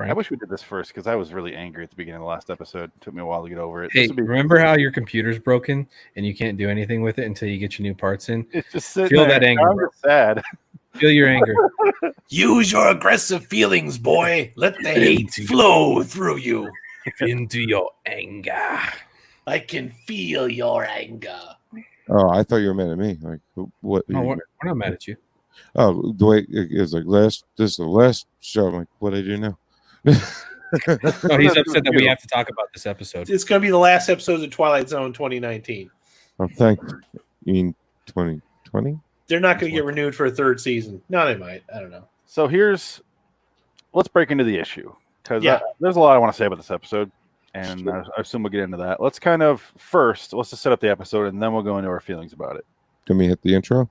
I wish we did this first because I was really angry at the beginning of the last episode. It took me a while to get over it. Hey, remember how your computer's broken and you can't do anything with it until you get your new parts in? It's just sitting Feel there. that anger, I'm bro. just sad. Feel your anger. Use your aggressive feelings, boy. Let the hate flow through you. Into your anger. I can feel your anger. Oh, I thought you were mad at me. Like, what? No, we're not mad at you. Oh, the way it was like this is the last show. I'm like, what I do now? No, he's upset that we have to talk about this episode. It's going to be the last episode of Twilight Zone 2019. Oh, thanks. You mean 2020? They're not going to get renewed for a third season. No, they might. I don't know. So let's break into the issue because there's a lot I want to say about this episode, and I assume we'll get into that. Let's let's just set up the episode, and then we'll go into our feelings about it. Can we hit the intro?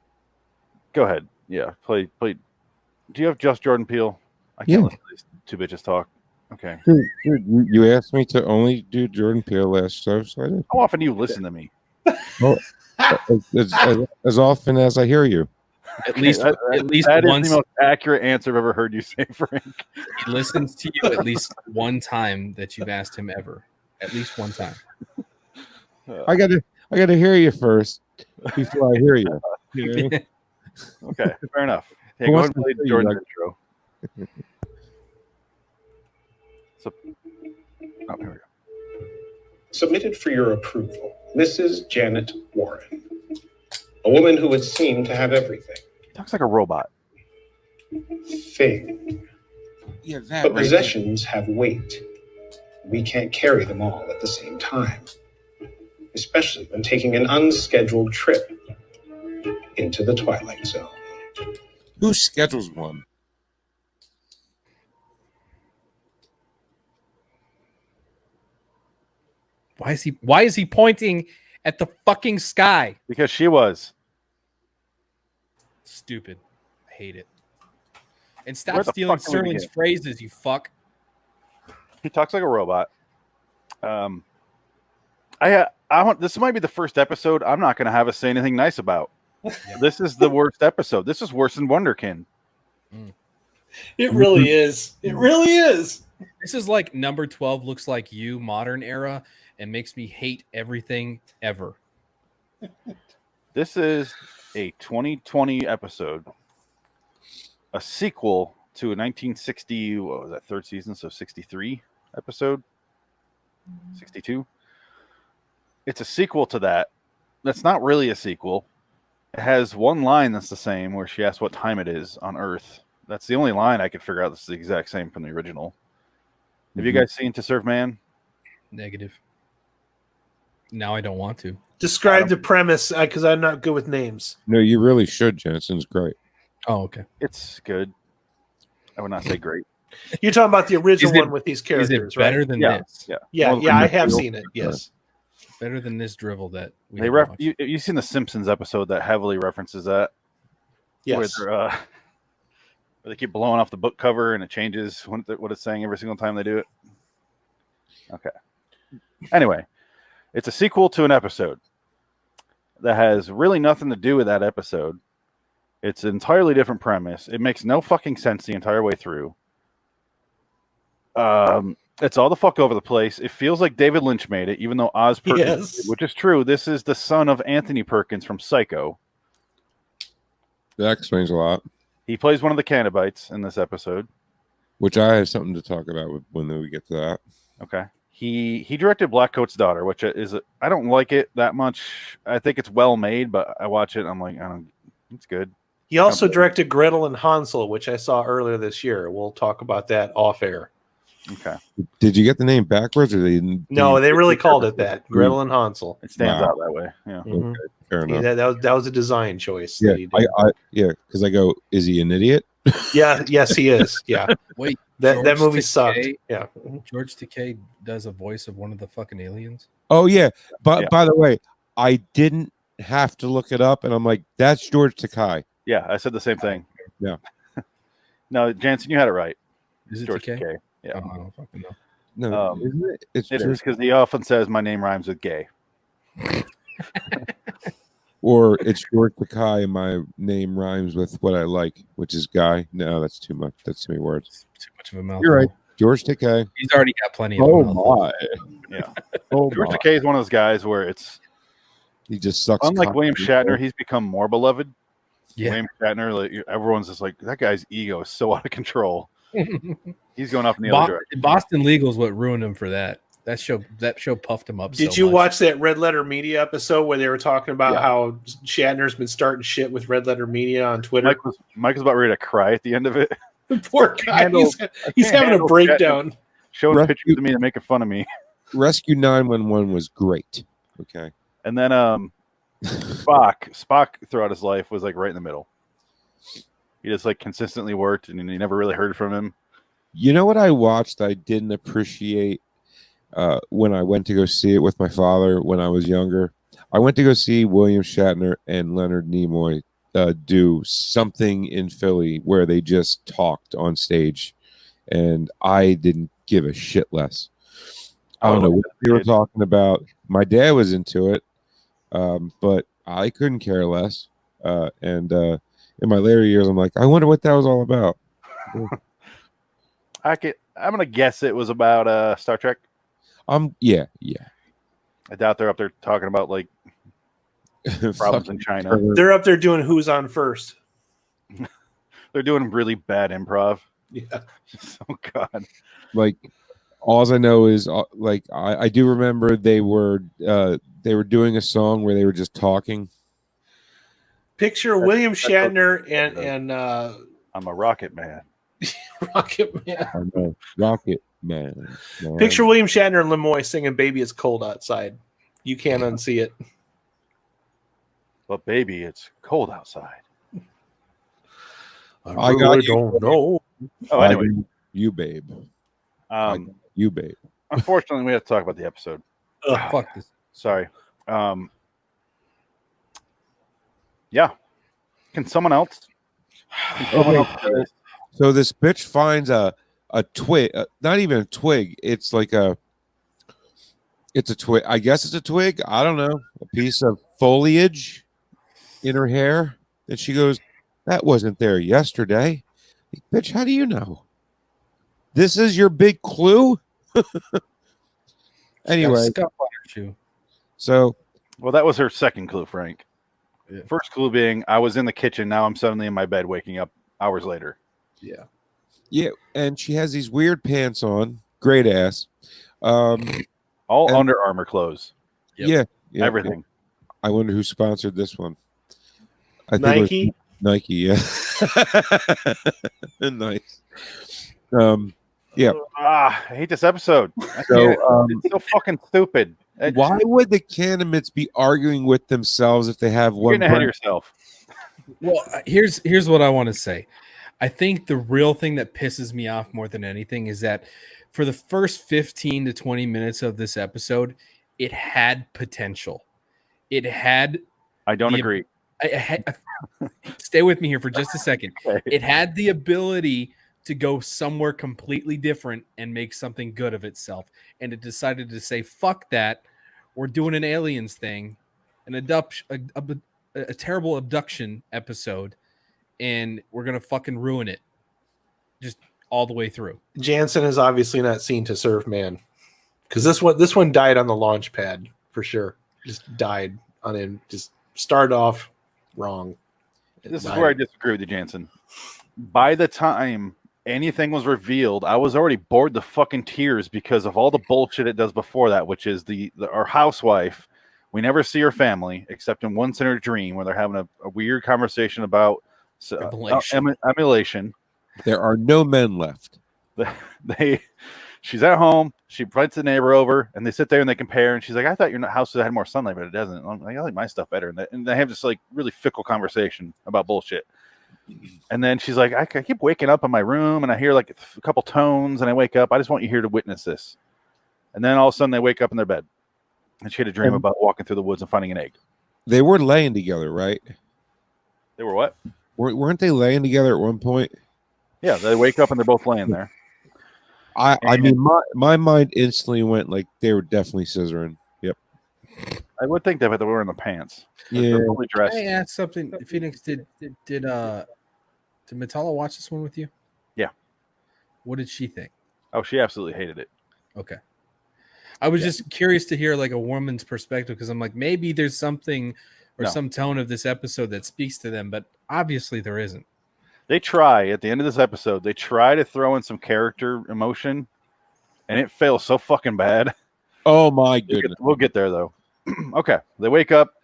Go ahead. Yeah, play. Do you have just Jordan Peele? I can't listen to these two bitches talk. Okay. Dude, you asked me to only do Jordan Peele last show, so I did. How often do you listen to me? Well, as often as I hear you. At least that once. Is the most accurate answer I've ever heard you say, Frank. He listens to you at least one time that you've asked him ever. At least one time. I gotta hear you first before I hear you. You know? Okay, fair enough. Hey, go ahead and play Jordan's intro. So, here we go. Submitted for your approval, Mrs. Janet Warren. A woman who would seem to have everything. He talks like a robot. Thing. Yeah, that. But possessions have weight. We can't carry them all at the same time. Especially when taking an unscheduled trip into the Twilight Zone. Who schedules one? Why is he pointing at the fucking sky? Because she was. Stupid. I hate it. And stop stealing Sterling's phrases, you fuck. He talks like a robot. This might be the first episode I'm not going to have us say anything nice about. This is the worst episode. This is worse than Wonderkin. It really is. It really is. This is like number 12 looks like you, modern era, and makes me hate everything ever. This is a 2020 episode, a sequel to a 1960, what was that, third season, so 63 episode, 62. It's a sequel to that. That's not really a sequel. It has one line that's the same where she asks what time it is on Earth. That's the only line I could figure out that's the exact same from the original. Have you guys seen To Serve Man? Negative. Now I don't want to. Describe the premise, because I'm not good with names. No, you really should, Jensen's great. Oh, okay. It's good. I would not say great. You're talking about the original one with these characters, is it better right? than this? Yeah, I have seen it, yes. Better than this drivel that we you've seen the Simpsons episode that heavily references that? Yes. Where they keep blowing off the book cover and it changes what it's saying every single time they do it. Okay. Anyway, it's a sequel to an episode that has really nothing to do with that episode. It's an entirely different premise. It makes no fucking sense the entire way through. It's all the fuck over the place. It feels like David Lynch made it, even though Oz Perkins did, which is true. This is the son of Anthony Perkins from Psycho. That explains a lot. He plays one of the Canobites in this episode. Which I have something to talk about when we get to that. Okay. He directed Blackcoat's Daughter, which is I don't like it that much. I think it's well made, but I watch it and I'm like, it's good. He also directed Gretel and Hansel, which I saw earlier this year. We'll talk about that off air. Okay. Did you get the name backwards, or they didn't? No, they really called it that. Gretel and Hansel. It stands out that way. Yeah. Mm-hmm. Okay, fair enough. Yeah, that was a design choice. Yeah, because I go, is he an idiot? Yeah, yes, he is. Yeah. Wait, that movie sucked. Yeah. George Takei does a voice of one of the fucking aliens. Oh yeah, but by the way, I didn't have to look it up, and I'm like, that's George Takei. Yeah, I said the same thing. Yeah. No, Jansen, you had it right. Is it George Takei? Takei. Yeah. Oh, I don't fucking know. No, isn't it? It is because he often says my name rhymes with gay. Or it's George Takei and my name rhymes with what I like, which is guy. No, that's too much. That's too many words. Too much of a mouthful. You're right. George Takei. He's already got plenty of Oh them. my! Yeah. Oh George my! Takei is one of those guys where it's He just sucks. unlike cock. William Shatner, he's become more beloved. Yeah. William Shatner, like everyone's just like that guy's ego is so out of control. He's going up in the other direction. Boston Legal is what ruined him for that. That show puffed him up. Did so you much. watch that Red Letter Media episode where they were talking about Yeah. how Shatner's been starting shit with Red Letter Media on Twitter? Mike was about ready to cry at the end of it. Poor guy. He's can't having a handle breakdown. Showing Rescue- pictures of me and making fun of me. Rescue 911 was great. Okay. And then Spock throughout his life was like right in the middle. He just like consistently worked and you never really heard from him. You know what I watched I didn't appreciate when I went to go see it with my father when I was younger? I went to go see William Shatner and Leonard Nimoy do something in Philly where they just talked on stage, and I didn't give a shit less. I don't know what they were talking about. My dad was into it, but I couldn't care less. And in my later years, I'm like, I wonder what that was all about. I'm gonna guess it was about Star Trek. Yeah. I doubt they're up there talking about like problems in China. They're up there doing Who's On First. They're doing really bad improv. Yeah. Oh God. Like, all I know is like I do remember they were doing a song where they were just talking. Picture William Shatner and I'm a rocket man. Rocket Man. I know. Rocket Man. Picture William Shatner and Lemoy singing "Baby It's Cold Outside." You can't unsee it. But baby, it's cold outside. I got you. don't know. Oh, anyway, you babe. You babe. unfortunately, we have to talk about the episode. Fuck this. Sorry. Yeah. Can someone else? So this bitch finds a twig, not even a twig. It's like it's a twig. I guess it's a twig. I don't know. A piece of foliage in her hair. And she goes, that wasn't there yesterday. Like, bitch, how do you know? This is your big clue? Anyway. Scuff on her shoe. So. Well, that was her second clue, Frank. Yeah. First clue being I was in the kitchen. Now I'm suddenly in my bed waking up hours later. Yeah. Yeah. And she has these weird pants on. Great ass. All Under Armour clothes. Yep. Yeah. Everything. I wonder who sponsored this one. I think Nike. Nike, yeah. Nice. Yeah. I hate this episode. So, it's so fucking stupid. why would the Canaanites be arguing with themselves if they have You're one? getting ahead of yourself. Well, here's what I want to say. I think the real thing that pisses me off more than anything is that for the first 15 to 20 minutes of this episode, it had potential. It had. I don't agree. Stay with me here for just a second. Okay. It had the ability to go somewhere completely different and make something good of itself. And it decided to say, fuck that. We're doing an aliens thing, a terrible abduction episode, and we're going to fucking ruin it. Just all the way through. Jansen is obviously not seen to serve man. Because this one died on the launch pad for sure. Just died on him. Just started off wrong. This is where I disagree with you, Jansen. By the time anything was revealed, I was already bored to fucking tears because of all the bullshit it does before that, which is our housewife. We never see her family except in once in her dream where they're having a weird conversation about emulation. There are no men left. She's at home. She invites the neighbor over, and they sit there and they compare. And she's like, "I thought your house had more sunlight, but it doesn't." I'm like, "I like my stuff better." And they have this like really fickle conversation about bullshit. And then she's like, "I keep waking up in my room, and I hear like a couple tones, and I wake up. I just want you here to witness this." And then all of a sudden, they wake up in their bed, and she had a dream about walking through the woods and finding an egg. They were laying together, right? They were what? Weren't they laying together at one point? Yeah, they wake up and they're both laying there. I mean, my mind instantly went like they were definitely scissoring. Yep. I would think that, but they were in the pants. Yeah. They're fully dressed. Can I ask something? Phoenix, did Matala watch this one with you? Yeah. What did she think? Oh, she absolutely hated it. Okay. I was just curious to hear like a woman's perspective because I'm like, maybe there's something or No. some tone of this episode that speaks to them, but obviously there isn't. They try at the end of this episode. They try to throw in some character emotion, and it fails so fucking bad. Oh my goodness. We'll get there though. Okay, they wake up.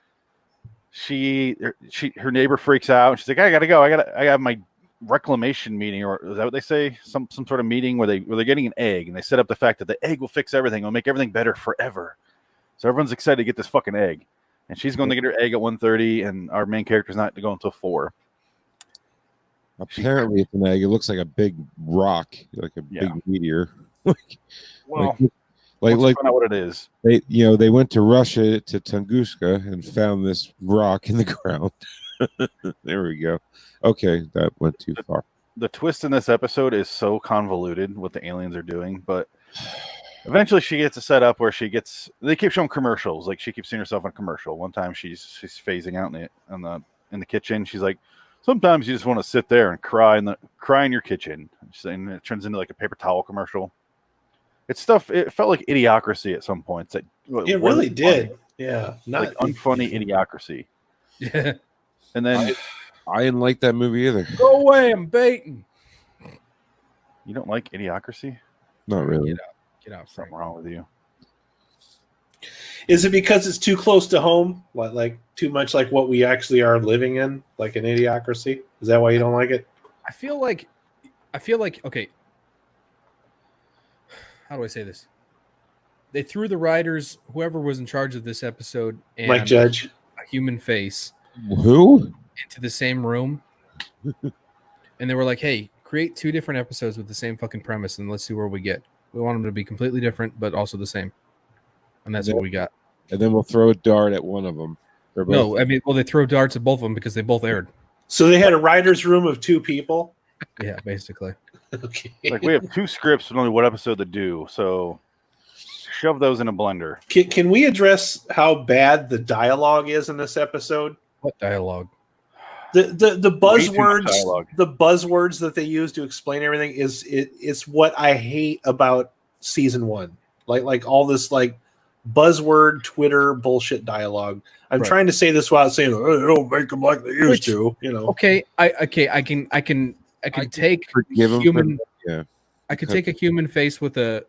Her neighbor freaks out. She's like, I gotta go. I have my reclamation meeting, or is that what they say? Some sort of meeting where they're getting an egg, and they set up the fact that the egg will fix everything. It'll make everything better forever. So everyone's excited to get this fucking egg, and she's going to get her egg at 1:30, and our main character's not to go until 4. Apparently, it's an egg. It looks like a big rock, like a big meteor. Well, like let's find out what it is. They went to Russia to Tunguska and found this rock in the ground. There we go. Okay, that went too far. The twist in this episode is so convoluted what the aliens are doing, but eventually she gets a setup where they keep showing commercials. Like she keeps seeing herself in a commercial. One time she's phasing out in the kitchen. She's like, sometimes you just want to sit there and cry in your kitchen. And it turns into like a paper towel commercial. It's stuff. It felt like Idiocracy at some points. It really did. Funny. Yeah, not like unfunny Idiocracy. Yeah. And then I didn't like that movie either. Go away, I'm baiting. You don't like Idiocracy? Not really. Get out. Something wrong with you. Is it because it's too close to home? Like too much like what we actually are living in, like an Idiocracy? Is that why you don't like it? I feel like okay. How do I say this? They threw the writers, whoever was in charge of this episode, and Mike Judge, a human face, who, into the same room, and they were like, "Hey, create 2 different episodes with the same fucking premise, and let's see where we get. We want them to be completely different, but also the same." And that's what we got. And then we'll throw a dart at one of them. No, I mean, well, they throw darts at both of them because they both aired. So they had a writer's room of 2 people? Yeah, basically. Okay. Like we have 2 scripts and only one episode to do, so shove those in a blender. Can we address how bad the dialogue is in this episode? What dialogue? The buzzwords that they use to explain everything it's what I hate about season 1. Like all this like buzzword Twitter bullshit dialogue. I'm trying to say this without saying, oh, they don't make them like they used to, you know. Okay, I can take human. I could take a human face with a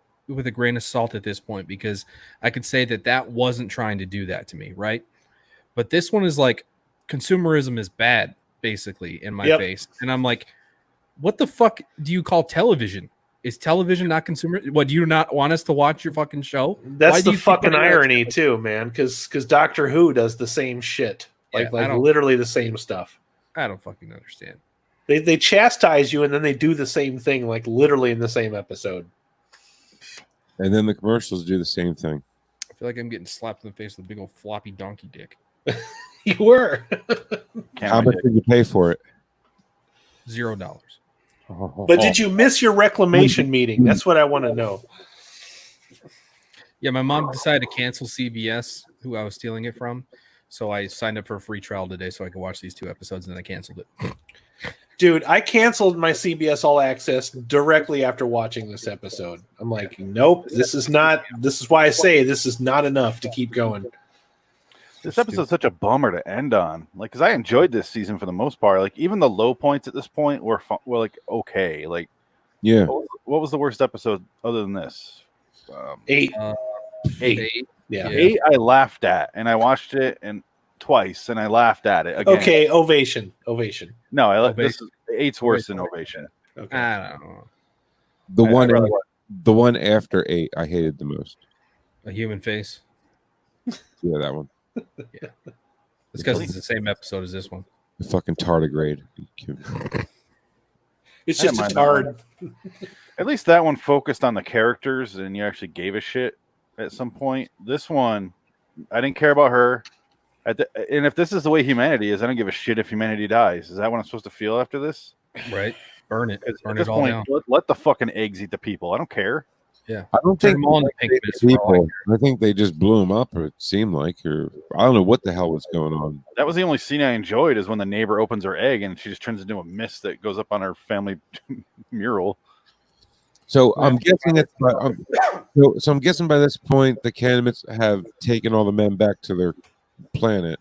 grain of salt at this point because I could say that wasn't trying to do that to me, right? But this one is like consumerism is bad, basically, in my face, and I'm like, what the fuck do you call television? Is television not consumer? What, do you not want us to watch your fucking show? That's the fucking irony too, man. Because Doctor Who does the same shit, like literally the same stuff. I don't fucking understand. They chastise you and then they do the same thing, like literally in the same episode. And then the commercials do the same thing. I feel like I'm getting slapped in the face with a big old floppy donkey dick. You were. How much did you pay for it? $0. But did you miss your reclamation meeting? That's what I want to know. Yeah, my mom decided to cancel CBS, who I was stealing it from. So I signed up for a free trial today so I could watch these 2 episodes, and then I canceled it. Dude, I canceled my CBS All Access directly after watching this episode. I'm like, nope, this is why I say this is not enough to keep going. This episode's such a bummer to end on. Like, because I enjoyed this season for the most part. Like, even the low points at this point were like okay. Like, yeah. What was the worst episode other than this? 8. 8. Yeah. 8 I laughed at, and I watched it twice, and I laughed at it again. Okay, Ovation. No, this is 8's worse than Ovation. Okay. I don't know. The one after 8, I hated the most. A human face. Yeah, that one. Yeah, it's because it's the same episode as this one. The fucking tardigrade. It's just a tard. At least that one focused on the characters, and you actually gave a shit at some point. This one, I didn't care about her. And if this is the way humanity is, I don't give a shit if humanity dies. Is that what I'm supposed to feel after this? Right. Burn it. Burn at it all down. Let the fucking eggs eat the people. I don't care. Yeah. I don't Turn think them all into pink mist. people. I think they just blew them up, or it seemed like, or I don't know what the hell was going on. That was the only scene I enjoyed, is when the neighbor opens her egg and she just turns into a mist that goes up on her family mural. So I'm guessing so I'm guessing by this point the candidates have taken all the men back to their planet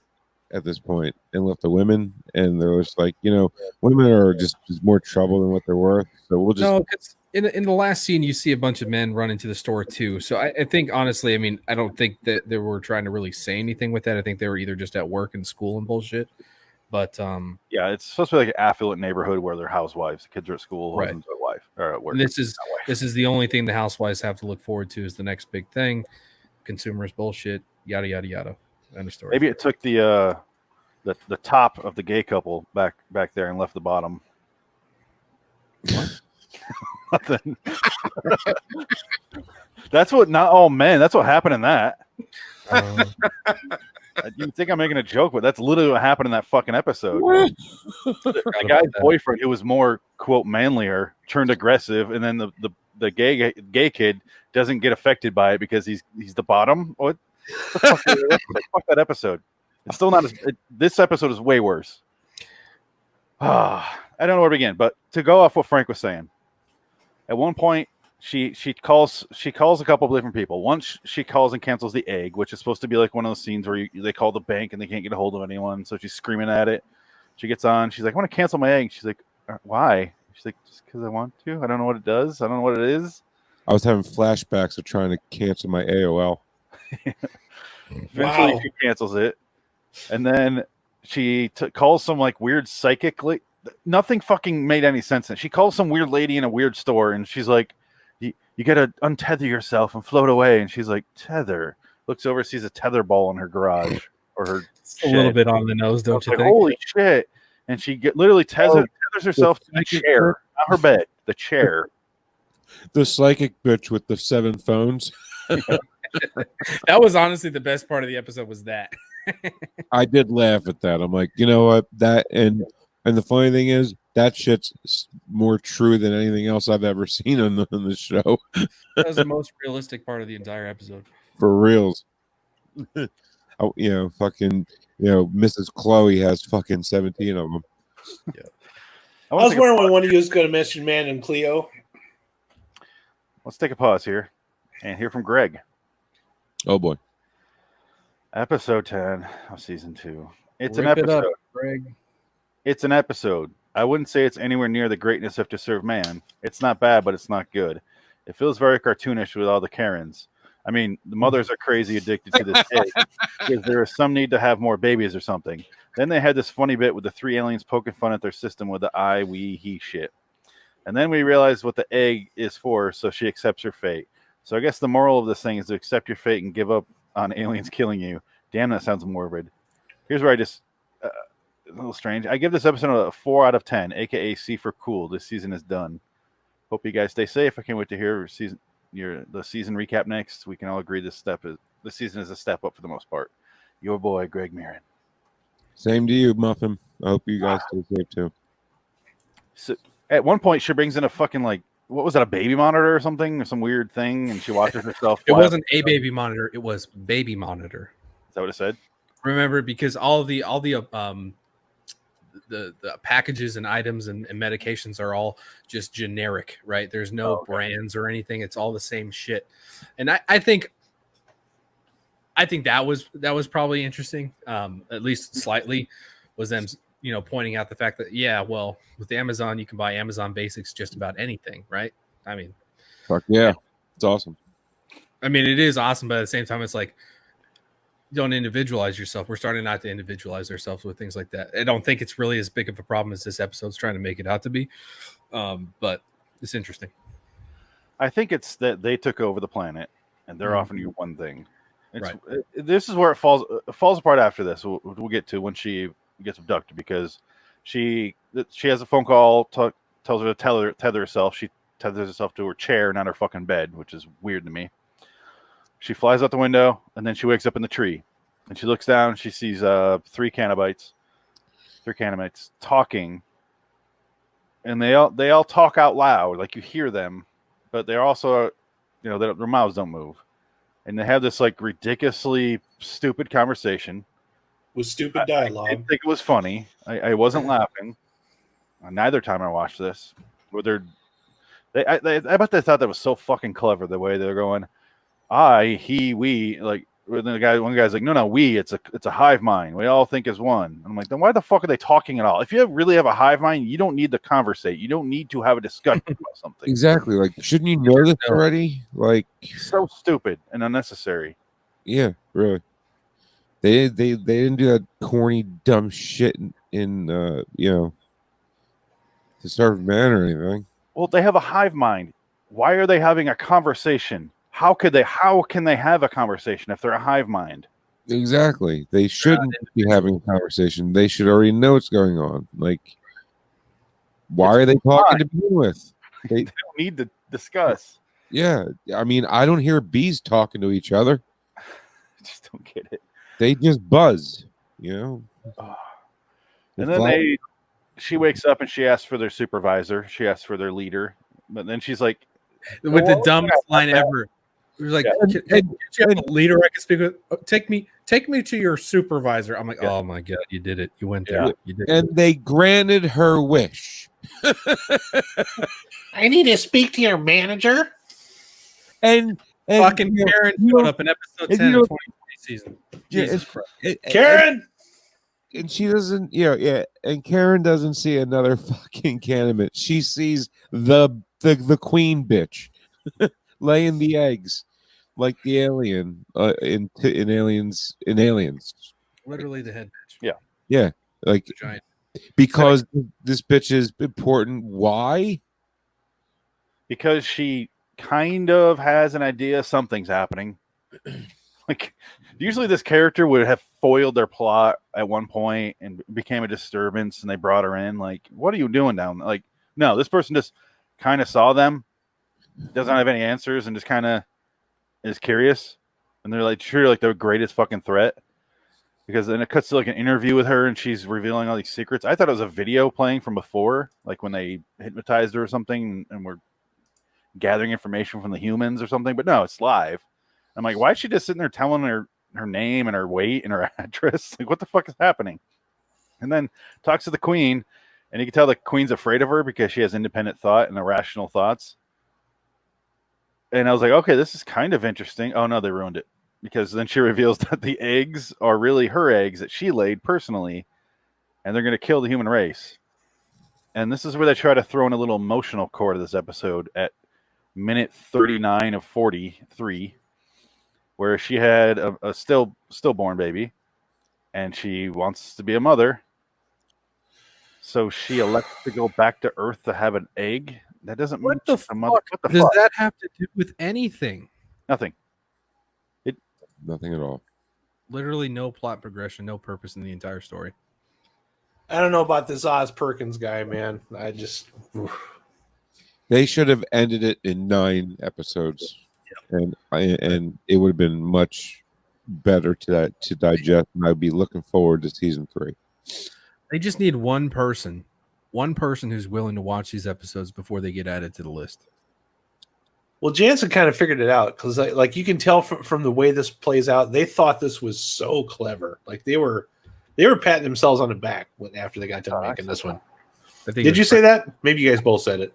at this point and left the women, and they're just like, women are just more trouble than what they're worth. So we'll just No, because in the last scene you see a bunch of men run into the store too. So I think honestly, I mean, I don't think that they were trying to really say anything with that. I think they were either just at work and school and bullshit. But yeah, it's supposed to be like an affluent neighborhood where they're housewives. The kids are at school, right. husbands are at wife or at work. And this is the only thing the housewives have to look forward to is the next big thing. Consumerist bullshit, yada yada yada. End of story. Maybe it took the top of the gay couple back there and left the bottom. Nothing. That's what. Not. Oh man, that's what happened in that. You think I'm making a joke, but that's literally what happened in that fucking episode. The guy's boyfriend, who was more quote manlier, turned aggressive, and then the gay kid doesn't get affected by it because he's the bottom. What? Fuck that episode. It's still not as. This episode is way worse. I don't know where to begin, but to go off what Frank was saying, at one point she calls a couple of different people. Once she calls and cancels the egg, which is supposed to be like one of those scenes where they call the bank and they can't get a hold of anyone, so she's screaming at it. She gets on. She's like, "I want to cancel my egg." She's like, "Why?" She's like, "Just because I want to. I don't know what it does. I don't know what it is." I was having flashbacks of trying to cancel my AOL. Eventually, she cancels it, and then she calls some like weird psychic. Nothing fucking made any sense. She calls some weird lady in a weird store, and she's like, "You gotta untether yourself and float away." And she's like, "Tether." Looks over, sees a tether ball in her garage or her. A little bit on the nose, don't you think? Holy shit! And she literally tethers herself to the chair, not her bed, the chair. The psychic bitch with the 7 phones. That was honestly the best part of the episode. Was that? I did laugh at that. I'm like, you know what? That and the funny thing is that shit's more true than anything else I've ever seen on the show. That was the most realistic part of the entire episode. For reals. Oh, fucking, Mrs. Chloe has fucking 17 of them. Yeah. I was wondering when one of you was going to mention Man and Cleo. Let's take a pause here and hear from Greg. Oh boy. Episode 10 of season 2. It's Rip an episode. It up, Greg. It's an episode. I wouldn't say it's anywhere near the greatness of To Serve Man. It's not bad, but it's not good. It feels very cartoonish with all the Karens. I mean, the mothers are crazy addicted to this egg because there is some need to have more babies or something. Then they had this funny bit with the 3 aliens poking fun at their system with the I, we, he shit. And then we realized what the egg is for, so she accepts her fate. So I guess the moral of this thing is to accept your fate and give up on aliens killing you. Damn, that sounds morbid. Here's where I just... a little strange. I give this episode a 4 out of 10, aka C for cool. This season is done. Hope you guys stay safe. I can't wait to hear the season recap next. We can all agree this season is a step up for the most part. Your boy, Greg Mirren. Same to you, Muffin. I hope you guys stay safe too. So at one point, she brings in a fucking what was that, a baby monitor or something, or some weird thing, and she watches herself. It wasn't a baby monitor; it was baby monitor. Is that what it said? Remember, because all the packages and items and medications are all just generic, right? There's no brands or anything. It's all the same shit. And I think that was probably interesting, at least slightly, was them, pointing out the fact that, well, with Amazon, you can buy Amazon Basics just about anything, right? I mean, fuck yeah. It's awesome. I mean, it is awesome, but at the same time, it's like, don't individualize yourself. We're starting not to individualize ourselves with things like that. I don't think it's really as big of a problem as this episode's trying to make it out to be, but it's interesting. I think it's that they took over the planet and they're offering you one thing. This is where it falls apart after this. We'll get to when she gets abducted, because she has a phone call, tells her to tether herself. She tethers herself to her chair, not her fucking bed, which is weird to me. She flies out the window, and then she wakes up in the tree. And she looks down, she sees 3 Canobites talking. And they all talk out loud, like you hear them, but they're also, their mouths don't move. And they have this ridiculously stupid conversation. With stupid dialogue. I didn't think it was funny. I wasn't laughing. Neither time I watched this. Where they're I bet they thought that was so fucking clever the way they're going. I, he, we, like one guy's like, no, we. It's a hive mind. We all think as one. I'm like, then why the fuck are they talking at all? If you really have a hive mind, you don't need to conversate. You don't need to have a discussion about something. Exactly. Like, shouldn't you know this already? Like, so stupid and unnecessary. Yeah, really. They didn't do that corny dumb shit in to serve man or anything. Well, they have a hive mind. Why are they having a conversation? How can they have a conversation if they're a hive mind? Exactly. They shouldn't be having a conversation. They should already know what's going on. Like, why are they talking to begin with? They don't need to discuss. Yeah. I mean, I don't hear bees talking to each other. I just don't get it. They just buzz, And then she wakes up and she asks for their supervisor. She asks for their leader. But then she's like, with the dumbest line ever. It was like, hey, you have a leader I can speak with? Take me to your supervisor. I'm like, oh my God, you did it. You went there. You did and they granted her wish. I need to speak to your manager. And fucking Karen showed up in episode 10 of 2020 season. Jesus Christ. Karen! And she doesn't, and Karen doesn't see another fucking candidate. She sees the queen bitch laying the eggs like the alien in Aliens. Literally the head bitch. Yeah, like giant. Because this bitch is important. Why? Because she kind of has an idea something's happening. Like, usually this character would have foiled their plot at one point and became a disturbance, and they brought her in. Like, what are you doing down there? Like, no, this person just kind of saw them, doesn't have any answers, and just kind of is curious. And they're like, sure, like the greatest fucking threat. Because then it cuts to like an interview with her, and she's revealing all these secrets. I thought it was a video playing from before, like when they hypnotized her or something, and were gathering information from the humans or something. But no, it's live. I'm like, why is she just sitting there telling her name and her weight and her address? Like, what the fuck is happening? And then talks to the queen, and you can tell the queen's afraid of her because she has independent thought and irrational thoughts. And I was like, okay, this is kind of interesting. Oh no, they ruined it. Because then she reveals that the eggs are really her eggs that she laid personally, and they're going to kill the human race. And this is where they try to throw in a little emotional core to this episode at minute 39 of 43, where she had a stillborn baby, and she wants to be a mother. So she elects to go back to Earth to have an egg. That doesn't mean what the fuck does that have to do with anything? Nothing. Nothing at all. Literally no plot progression, no purpose in the entire story. I don't know about this Oz Perkins guy, man. I just They should have ended it in 9 episodes, and it would have been much better to digest. And I'd be looking forward to season 3. They just need one person who's willing to watch these episodes before they get added to the list. Well, Jansen kind of figured it out because, like, you can tell from the way this plays out, they thought this was so clever. Like they were patting themselves on the back after they got done making this one. Did you say that? Maybe you guys both said it.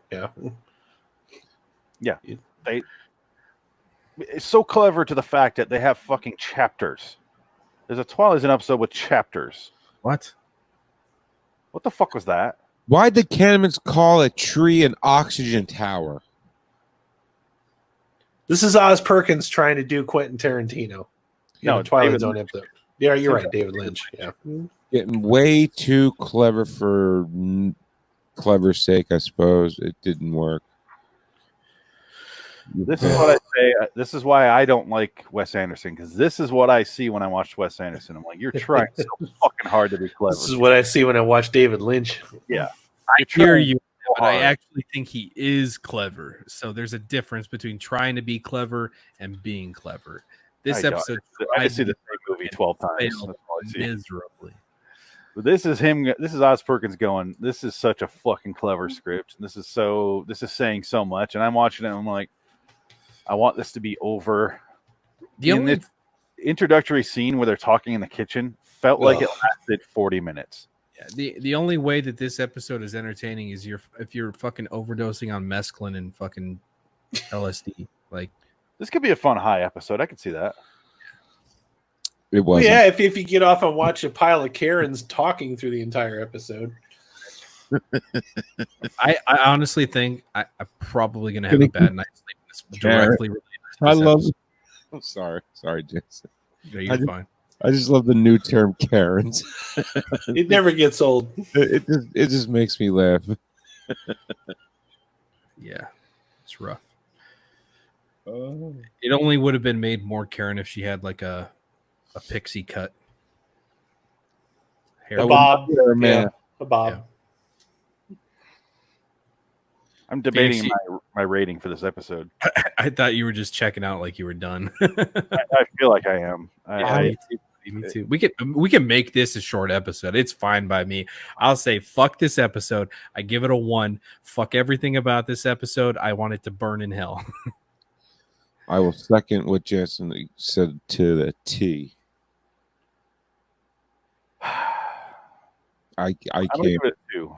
Yeah. It's so clever to the fact that they have fucking chapters. There's a Twilight episode with chapters. What the fuck was that? Why'd the Canaanites call a tree an oxygen tower? This is Oz Perkins trying to do Quentin Tarantino. No, Twilight Zone episode. Yeah, you're right, David Lynch. Yeah, getting way too clever for clever's sake, I suppose. It didn't work. This is what I say. This is why I don't like Wes Anderson, because this is what I see when I watch Wes Anderson. I'm like, you're trying so fucking hard to be clever. This is what I see when I watch David Lynch. Yeah, I hear you. But I actually think he is clever. So there's a difference between trying to be clever and being clever. This episode, I see the same movie 12 times. Miserably. But this is him. This is Oz Perkins going, this is such a fucking clever script. This is saying so much. And I'm watching it and I'm like, I want this to be over. The introductory scene where they're talking in the kitchen felt like it lasted 40 minutes. The only way that this episode is entertaining is if you're fucking overdosing on mescaline and fucking LSD. Like, this could be a fun high episode. I could see that. It Well, wasn't. yeah, if you get off and watch a pile of Karens talking through the entire episode. I honestly think I'm probably gonna have a bad night's sleep. It's directly related to I this love. episode. I'm sorry, Jason. No, you're fine. I just love the new term Karens. It never gets old. It just makes me laugh. Yeah, it's rough. Oh. It only would have been made more Karen if she had like a pixie cut hair. A bob. Man. Yeah, a bob. I'm debating my rating for this episode. I thought you were just checking out like you were done. I feel like I am. Me too. We can make this a short episode. It's fine by me. I'll say fuck this episode. I give it a 1. Fuck everything about this episode. I want it to burn in hell. I will second what Jason said to the T. I I'm gonna can't. give it a 2.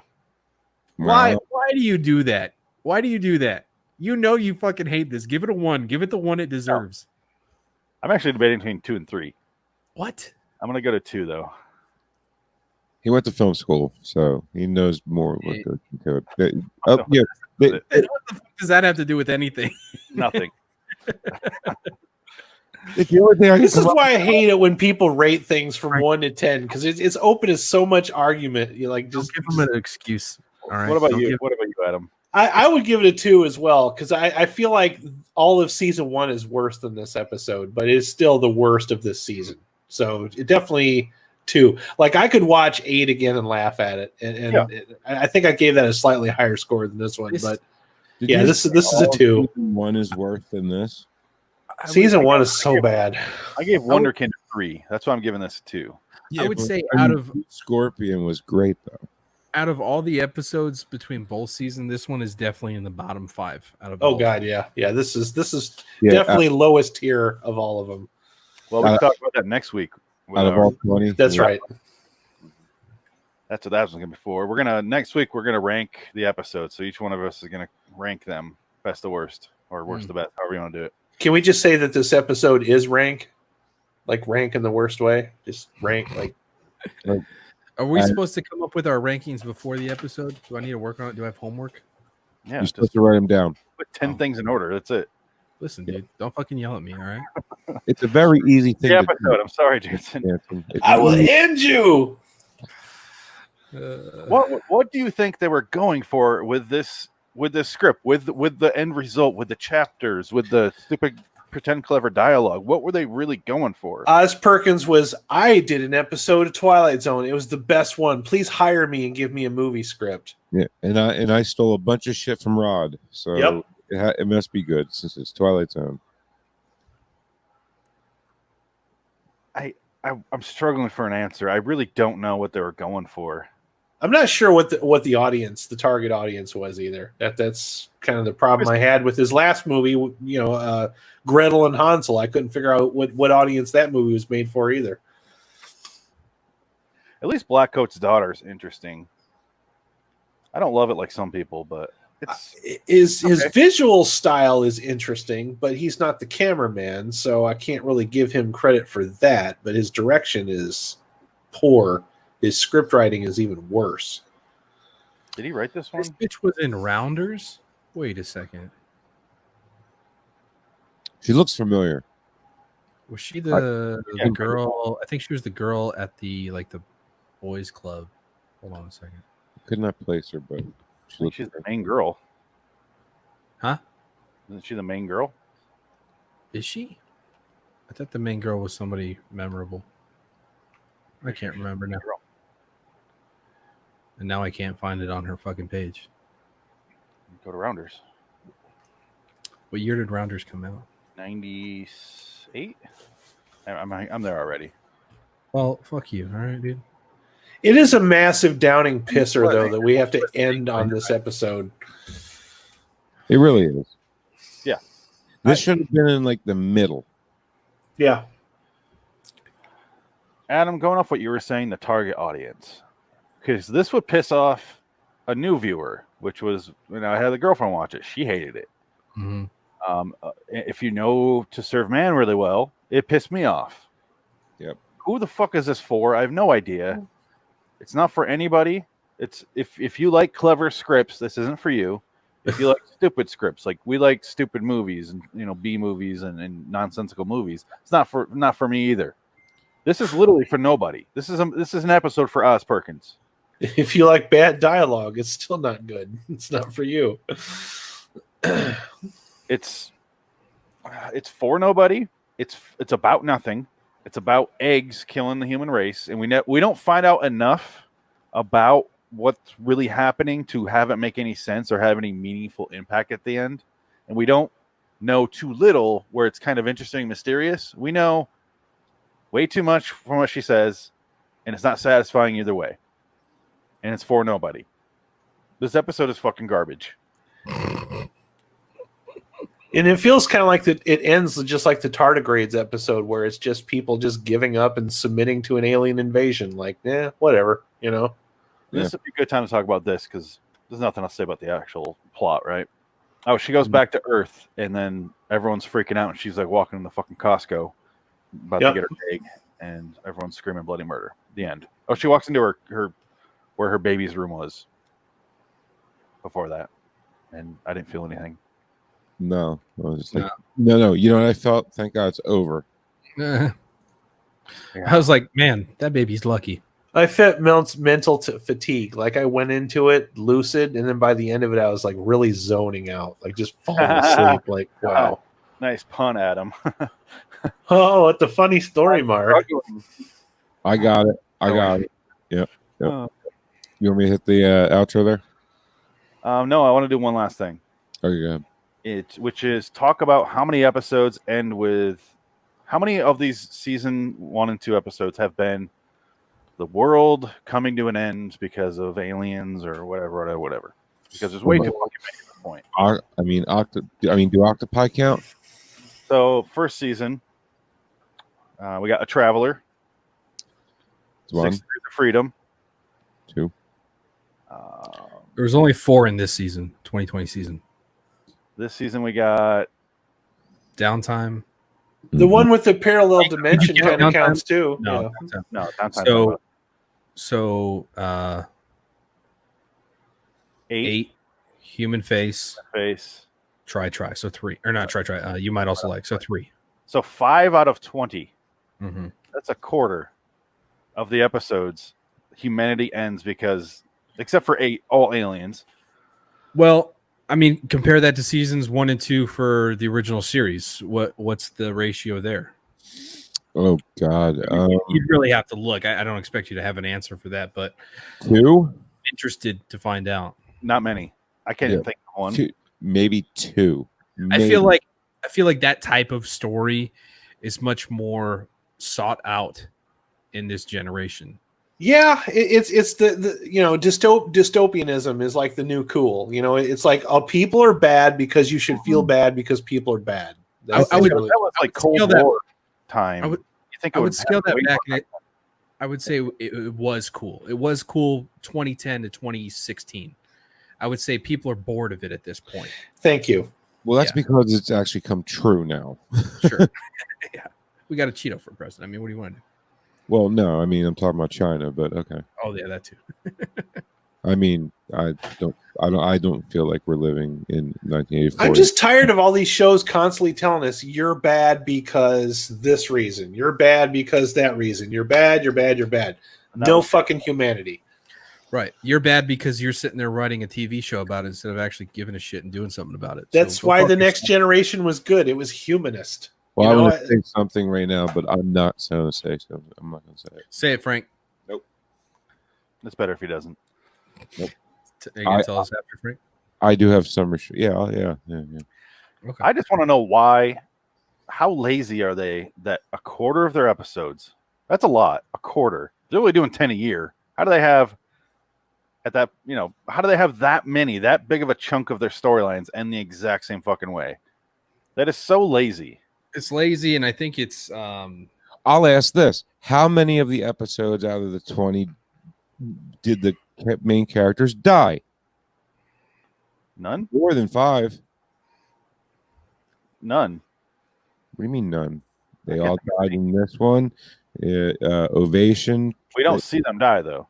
Why do you do that? Why do you do that? You know you fucking hate this. Give it a 1. Give it the 1 it deserves. I'm actually debating between 2 and 3. What? I'm gonna go to 2 though. He went to film school, so he knows more. What yeah. What the fuck does that have to do with anything? Nothing. This is why I hate it when people rate things from 1 to 10 because it's open to so much argument. You like just give them an excuse. All right. What about you? What about you, Adam? I would give it a 2 as well because I feel like all of season 1 is worse than this episode, but it's still the worst of this season. So it definitely 2. Like I could watch 8 again and laugh at it, and I think I gave that a slightly higher score than this one. But yeah, this is a 2. Season 1 is worse than this. Season 1 is so bad. I gave Wonderkind a 3. That's why I'm giving this a 2. Yeah, I would say Scorpion was great though. Out of all the episodes between both seasons, this one is definitely in the bottom 5. Out of yeah. This is definitely lowest tier of all of them. Well, we'll talk about that next week. Out of all 20, that's right. That's what that was going to be for. Next week we're gonna rank the episodes. So each one of us is gonna rank them best to worst, or worst to best, however you want to do it. Can we just say that this episode is rank in the worst way? Just rank like. Are we supposed to come up with our rankings before the episode? Do I need to work on it? Do I have homework? Yeah, you're supposed to write them down. Put 10 things in order. That's it. Listen, dude, don't fucking yell at me, all right? It's a very easy thing. The episode. I'm sorry, Jason. I will end you. What do you think they were going for with this script, with the end result, with the chapters, with the stupid pretend clever dialogue? What were they really going for? Oz Perkins I did an episode of Twilight Zone. It was the best one. Please hire me and give me a movie script. Yeah, and I stole a bunch of shit from Rod. So it must be good since it's Twilight Zone. I'm struggling for an answer. I really don't know what they were going for. I'm not sure what the audience, the target audience was either. That's kind of the problem I had with his last movie, Gretel and Hansel. I couldn't figure out what audience that movie was made for either. At least Blackcoat's daughter is interesting. I don't love it like some people, but his visual style is interesting, but he's not the cameraman, so I can't really give him credit for that. But his direction is poor. His script writing is even worse. Did he write this one? This bitch was in Rounders? Wait a second. She looks familiar. Was she the girl? I think she was the girl at the boys club. Hold on a second. Could not place her, but she's the main girl. Huh? Isn't she the main girl? Is she? I thought the main girl was somebody memorable. I can't remember now. And now I can't find it on her fucking page. Go to Rounders. What year did Rounders come out? 98? I'm there already. Well, fuck you. All right, dude. It is a massive downing pisser, though, that we have to end on this episode. It really is. Yeah. This should have been in the middle. Yeah. Adam, going off what you were saying, the target audience. because this would piss off a new viewer, which was I had a girlfriend watch it. She hated it. Mhm. If you know To Serve Man really well, it pissed me off. Yep. Who the fuck is this for? I have no idea. It's not for anybody. It's if you like clever scripts, this isn't for you. If you like stupid scripts, like we like stupid movies and B movies and nonsensical movies, it's not for me either. This is literally for nobody. This is an episode for us, Perkins. If you like bad dialogue, it's still not good. It's not for you. It's for nobody. It's about nothing. It's about eggs killing the human race, and we don't find out enough about what's really happening to have it make any sense or have any meaningful impact at the end. And we don't know too little where it's kind of interesting and mysterious. We know way too much from what she says, and it's not satisfying either way. And it's for nobody. This episode is fucking garbage. And it feels kind of like it ends just like the Tardigrades episode, where it's just people just giving up and submitting to an alien invasion. Like, whatever, This would be a good time to talk about this because there's nothing else to say about the actual plot, right? Oh, she goes back to Earth, and then everyone's freaking out, and she's like walking in the fucking Costco, about to get her egg, and everyone's screaming bloody murder. The end. Oh, she walks into her where her baby's room was before that, and I didn't feel anything. No, I was just like, no. You know what I felt? Thank God it's over. I was like, man, that baby's lucky. I felt mental fatigue. Like I went into it lucid, and then by the end of it, I was like really zoning out, like just falling asleep. Like, wow. Nice pun, Adam. Oh, what the funny story, Mark. I got it. Yep. You want me to hit the outro there? No, I want to do one last thing. Okay, go ahead. Which is talk about how many episodes end with how many of these season 1 and 2 episodes have been the world coming to an end because of aliens or whatever. Because there's way too fucking many at this point. Do octopi count? So first season, we got a traveler. 1. 6 Degrees of Freedom. 2. There was only 4 in this season, 2020 season. This season we got Downtime. The one with the parallel dimension kind of Downtime? counts too. No, no Downtime. So 8 human face. Try. So 3. Or not try. You might also like. So 3. So 5 out of 20. Mm-hmm. That's a quarter of the episodes. Humanity ends because, except for 8, all aliens. Well, I mean, compare that to seasons 1 and 2 for the original series. What's the ratio there? Oh God, you'd really have to look. I don't expect you to have an answer for that, but 2. I'm interested to find out. Not many. I can't even think of one. 2, maybe 2. Maybe. I feel like that type of story is much more sought out in this generation. Yeah, it's the dystopianism is like the new cool. It's like people are bad because you should feel bad because people are bad. That was like Cold War time. I would scale that back. I would say it was cool. It was cool 2010 to 2016. I would say people are bored of it at this point. Thank you. Well, that's because it's actually come true now. Sure. Yeah. We got a Cheeto for president. I mean, what do you want to do? Well, no, I mean, I'm talking about China, but okay. Oh, yeah, that too. I mean, I don't feel like we're living in 1984. I'm just tired of all these shows constantly telling us you're bad because this reason, you're bad because that reason, you're bad. No fucking humanity. Right. You're bad because you're sitting there writing a TV show about it instead of actually giving a shit and doing something about it. That's why the next generation was good. It was humanist. Well, I'm going to say something right now, but I'm not going to say something. I'm not going to say it. Say it, Frank. Nope. It's better if he doesn't. Nope. Are you going to tell us after, Frank? I do have some. Yeah. Okay. I just want to know how lazy are they that a quarter of their episodes, that's a lot, a quarter. They're only doing 10 a year. How do they have that many, that big of a chunk of their storylines end the exact same fucking way? That is so lazy. It's lazy, and I think it's I'll ask this. How many of the episodes out of the 20 did the main characters die? None. More than 5. None. What do you mean none? They all died in this one. Ovation. We don't see them die though.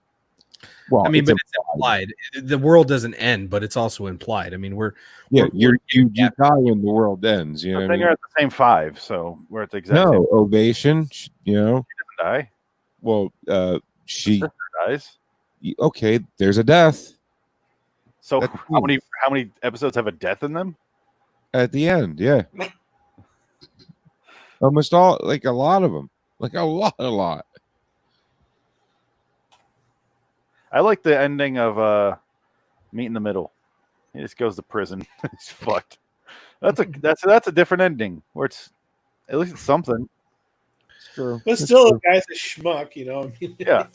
Well, I mean, but it's implied. The world doesn't end, but it's also implied. I mean, you die when the world ends. You know, But then you're at the same 5, so we're at the exact same. Ovation. You know, She doesn't die. Well, she Sister dies. Okay. There's a death. So That's how many episodes have a death in them? at the end. Yeah, almost all. Like a lot of them. Like a lot. I like the ending of Meet in the Middle. He just goes to prison. He's fucked. That's a different ending where it's at least it's something. It's true. But still, the guy's a schmuck, you know. Yeah.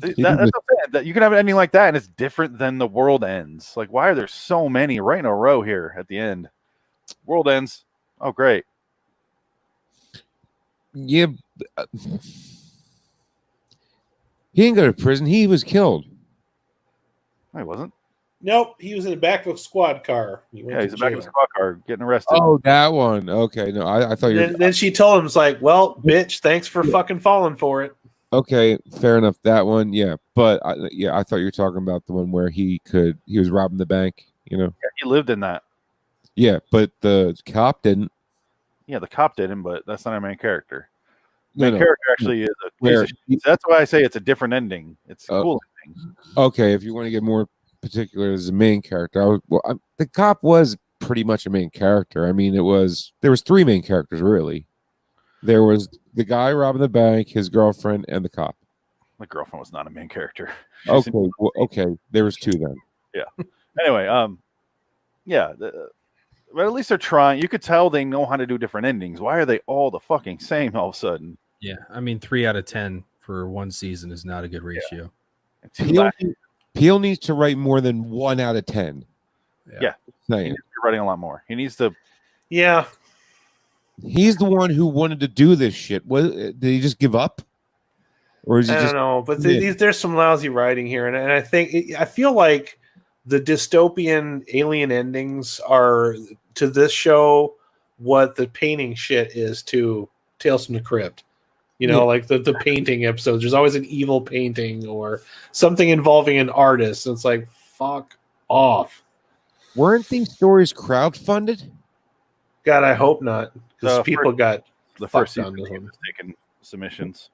That's what I'm saying. That you can have an ending like that, and it's different than the world ends. Like, why are there so many right in a row here at the end? World ends. Oh, great. Yeah. He didn't go to prison. He was killed. No, he wasn't. Nope, he was in the back of a squad car. He's in the back of a squad car getting arrested. Oh, that one. Okay, no, I thought you were. Then she told him, "It's like, well, bitch, thanks for fucking falling for it." Okay, fair enough. That one, yeah. But I thought you were talking about the one where he was robbing the bank. You know. Yeah, he lived in that. Yeah, but the cop didn't. Yeah, the cop didn't, but that's not our main character. No, Main character actually is a piece of shit. That's why I say it's a different ending. It's a cool ending. Okay, if you want to get more particular as the main character, the cop was pretty much a main character. I mean, there was 3 main characters really. There was the guy robbing the bank, his girlfriend, and the cop. The girlfriend was not a main character. Okay, there was 2 then. Yeah. Anyway, yeah, but at least they're trying. You could tell they know how to do different endings. Why are they all the fucking same all of a sudden? Yeah, I mean, 3 out of 10 for one season is not a good ratio. Yeah. Peele needs to write more than 1 out of 10. Yeah. He needs to be writing a lot more. He needs to. Yeah. He's the one who wanted to do this shit. Did he just give up? Or is he I don't know, but there's some lousy writing here, and I feel like the dystopian alien endings are to this show what the painting shit is to Tales from the Crypt. You know, like the painting episodes. There's always an evil painting or something involving an artist. And it's like, fuck off. Weren't these stories crowdfunded? God, I hope not. Because people got the first season he was taking submissions.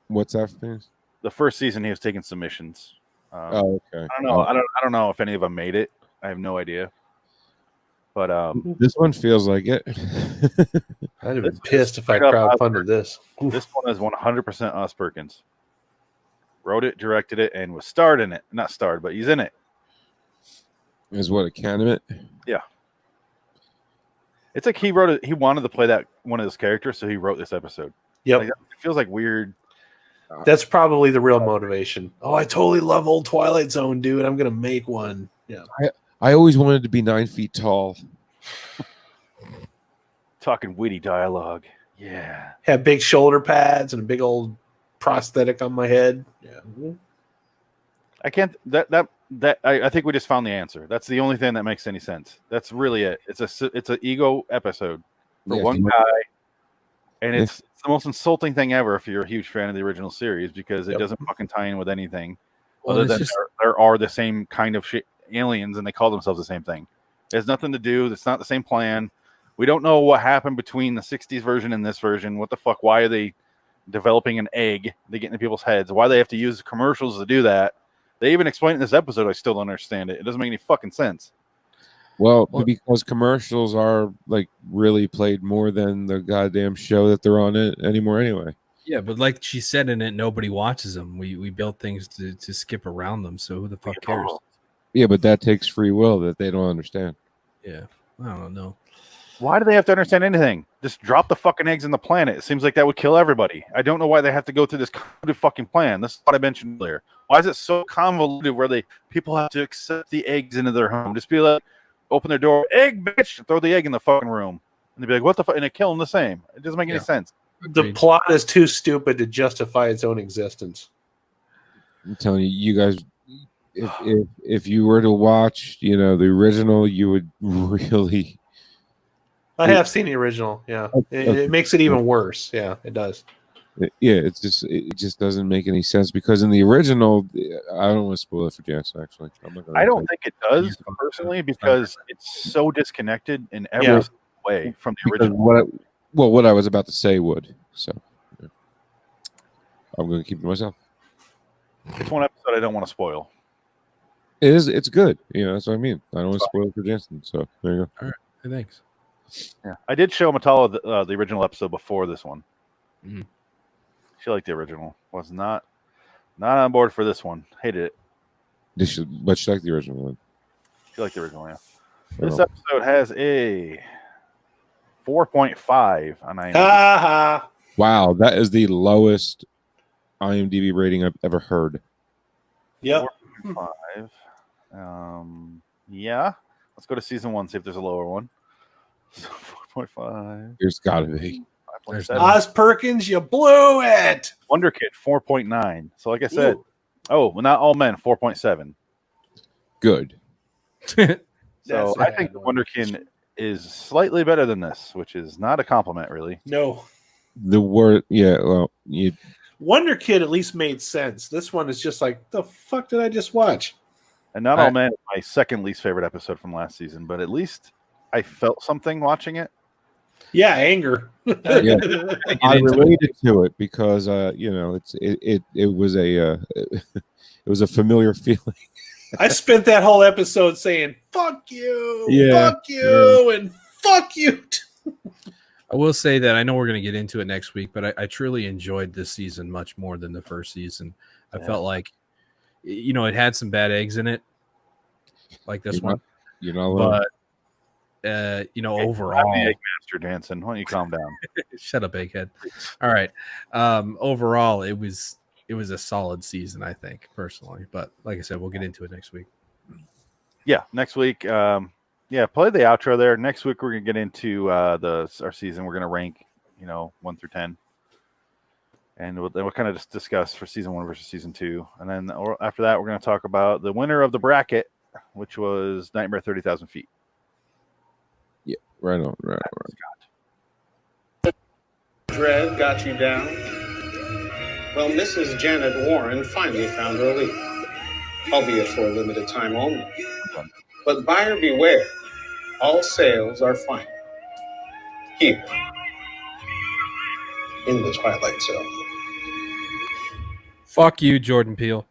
What's that thing? The first season he was taking submissions. Okay. I don't know. I don't know if any of them made it. I have no idea. But this one feels like it. I'd have been pissed if I crowdfunded this. This one is 100% Us Perkins. Wrote it, directed it, and was starred in it. Not starred, but he's in it. Is what a candidate? Yeah. It's like he wrote it. He wanted to play that one of his characters, so he wrote this episode. Yep. Like, it feels like weird. That's probably the real motivation. Oh, I totally love old Twilight Zone, dude. I'm gonna make one. Yeah. I always wanted to be 9 feet tall. Talking witty dialogue. Yeah. Have big shoulder pads and a big old prosthetic on my head. Yeah. I can't. I think we just found the answer. That's the only thing that makes any sense. That's really it. It's an ego episode for one guy, and it's the most insulting thing ever if you're a huge fan of the original series because it doesn't fucking tie in with anything other than there are the same kind of shit aliens and they call themselves the same thing. It has nothing to do. It's not the same plan. We don't know what happened between the 60s version and this version. What the fuck? Why are they developing an egg? They get into people's heads. Why they have to use commercials to do that? They even explain it in this episode. I still don't understand it. It doesn't make any fucking sense. Well, because commercials are like really played more than the goddamn show that they're on it anymore anyway. Yeah, but like she said in it, nobody watches them. We built things to skip around them. So who the fuck cares? Yeah, but that takes free will that they don't understand. Yeah, I don't know. Why do they have to understand anything? Just drop the fucking eggs in the planet. It seems like that would kill everybody. I don't know why they have to go through this convoluted fucking plan. This is what I mentioned earlier. Why is it so convoluted where people have to accept the eggs into their home? Just be like, open their door, egg, bitch, throw the egg in the fucking room. And they'd be like, what the fuck? And they kill them the same. It doesn't make any sense. The plot is too stupid to justify its own existence. I'm telling you, you guys, if you were to watch, the original, you would really. I have seen the original. Yeah, it makes it even worse. Yeah, it does. Yeah, it just doesn't make any sense because in the original, I don't want to spoil it for Janice. Actually, I'm not gonna I don't think it does personally because it's so disconnected in every way from the original. What I was about to say would. So yeah. I'm going to keep it to myself. It's one episode I don't want to spoil. It is. It's good. That's what I mean. I don't want to spoil it for Jensen. So there you go. All right. Thanks. Yeah, I did show Matala the original episode before this one. Mm. She liked the original. Was not on board for this one. Hated it. But she liked the original one. She liked the original. Yeah. This episode has a 4.5 on IMDb. Wow, that is the lowest IMDb rating I've ever heard. Yep. 4.5. Yeah. Let's go to season 1, see if there's a lower one. 4.5. There's got to be. Oz Perkins, you blew it. Wonder Kid, 4.9. So like I said, not all men, 4.7. Good. So I think the Wonder Kid is slightly better than this, which is not a compliment, really. No. The word, yeah, well, Wonder Kid at least made sense. This one is just like, the fuck did I just watch? And Not All Men is my second least favorite episode from last season, but at least I felt something watching it. Yeah, anger. Yeah. I related to it because it was a familiar feeling. I spent that whole episode saying fuck you, fuck you, and fuck you. I will say that I know we're going to get into it next week, but I truly enjoyed this season much more than the first season. I felt like it had some bad eggs in it, like this one. You're not alone. But overall, Master Jansen, why don't you calm down? Shut up, egghead. All right. Overall, it was a solid season, I think, personally. But like I said, we'll get into it next week. Yeah, next week. Play the outro there. Next week we're gonna get into our season. We're gonna rank, 1 through 10, and we'll kind of just discuss for season 1 versus season 2, and then after that we're gonna talk about the winner of the bracket, which was Nightmare 30,000 Feet. Yeah, right on. Dread got you down. Well, Mrs. Janet Warren finally found relief, albeit for a limited time only. But buyer beware, all sales are final. Here, in the Twilight Zone. Fuck you, Jordan Peele.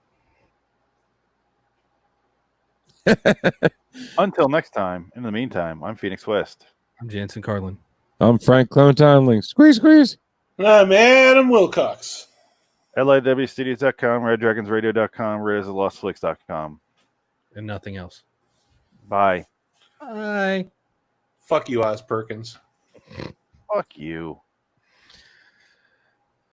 Until next time, in the meantime, I'm Phoenix West. I'm Jansen Carlin. I'm Frank Clementine. Squeeze. I'm Adam Wilcox. LIWstudios.com, RedDragonsRadio.com, RizLostFlix.com. And nothing else. Bye. Bye. Fuck you, Oz Perkins. Fuck you.